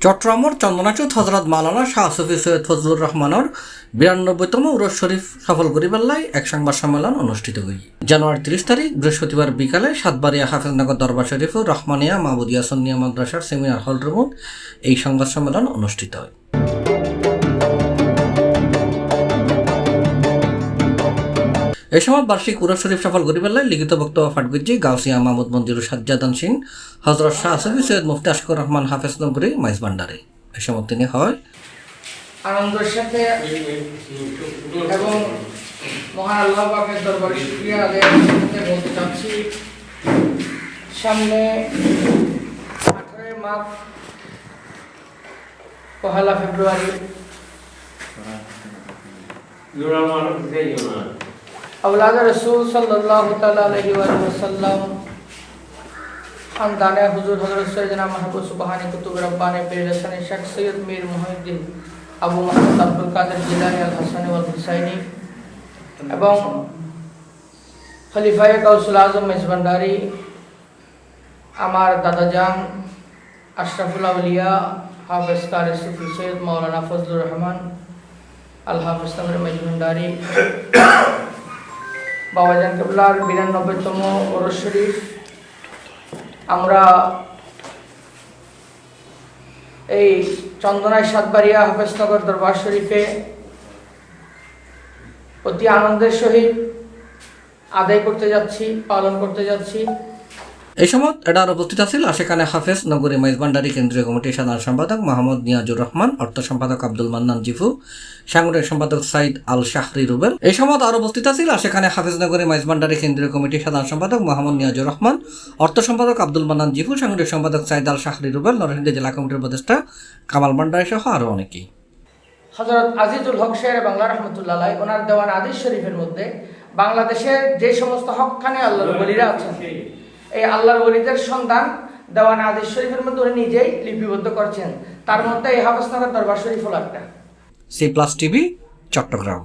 চট্টগ্রামের চন্দনাচুত হজরত মাওলানা শাহ সুফি সৈয়দ ফজলুর রহমানের 92তম উরস শরীফ সফল করিবার এক সংবাদ সম্মেলন অনুষ্ঠিত হই। জানুয়ারি 30 তারিখ বৃহস্পতিবার বিকালে সাতবাড়িয়া হাফেজনগর দরবার শরীফ ও রহমানিয়া মাহমুদিয়া সুন্নিয়া মাদ্রাসার সেমিনার হল রুমত এই সংবাদ সম্মেলন অনুষ্ঠিত হয়। এই সময় বার্ষিক উরস শরীফ সফল করিবার লিখিত বক্তব্য পাঠ করছি গাউসিয়া মাহমুদ মঞ্জুর সাজ্জাদান সিং হজরত শাহ সুফি সৈয়দ মুফতি আশকুর রহমান হাফেজ নগরী মাইজ ভান্ডারে। এই সময় তিনি হয় আনন্দের সাথে এবং মহান আল্লাহ পাকের দরবারে শুকরিয়া আদায়ের সাথে বলতে চাচ্ছি, সামনে 18 মার্চ পহেলা ফেব্রুয়ারি औलाद रसूल सल्लल्लाहु ताला अलैहि वसल्लम खानदान हुजूर हजरत सैयदना महबूब सुबहानी कुतुब रब्बानी बेलसन शेख सैयद मीर मुहिउद्दीन আবু মুহাম্মদ আব্দুল কাদের জিলানী আল হাসানী ওয়াল হুসাইনি এবং খলিফায়ে গাউসুল আজম মেজবান্ডারি আমার দাদাজান আশরাফুল আউলিয়া হাফেজ কারি সুফি সৈয়দ মাওলানা ফজলুর রহমান আল হাফেজ নগরী মেজবান্ডারি বাবাজান কেবলার 92তম উরস শরীফ আমরা এই চন্দনাই সাতবাড়িয়া হাফেজনগর দরবার শরীফে অতি আনন্দের সহিত আদায় করতে যাচ্ছি, পালন করতে যাচ্ছি। এই সময় এটার উপস্থিত আছিল সেখানে হাফেজ নগরী মাইজ ভান্ডারি কেন্দ্রীয় কমিটির সাধারণ সম্পাদক মোহাম্মদ নিয়াজুর রহমান, অর্থ সম্পাদক আব্দুল মান্নান জিফু, সাংগঠনিক সম্পাদক সাইদ আল শাহরি রুবেল। এই সময় আরো উপস্থিত আছিল সেখানে হাফেজ নগরী মাইজ ভান্ডারি কেন্দ্রীয় কমিটির সাধারণ সম্পাদক মোহাম্মদ নিয়াজুর রহমান, অর্থ সম্পাদক আব্দুল মান্নান জিফু, সাংগঠনিক সম্পাদক সাইদ আল শাহরি রুবেল, নরসিংদী জেলা কমিটির উপদেষ্টা কামাল ভান্ডারি সহ আরো অনেকেই। হযরত আজিজুল হক শের বাংলা রহমতুল্লাহ আলাইহি ওনার দেওয়ান আদিস শরীফের মধ্যে বাংলাদেশের যে সমস্ত হকখানে আল্লাহর ওলিরা আছেন, এই আল্লাহর ওলিদের সন্ধান দেওয়ান আদিস শরীফের মধ্যে উনি নিজেই লিপিবদ্ধ করছেন। তার মধ্যে এই হাফেজনগর দরবার শরীফ হল একটা। C plus TV, Chittagong.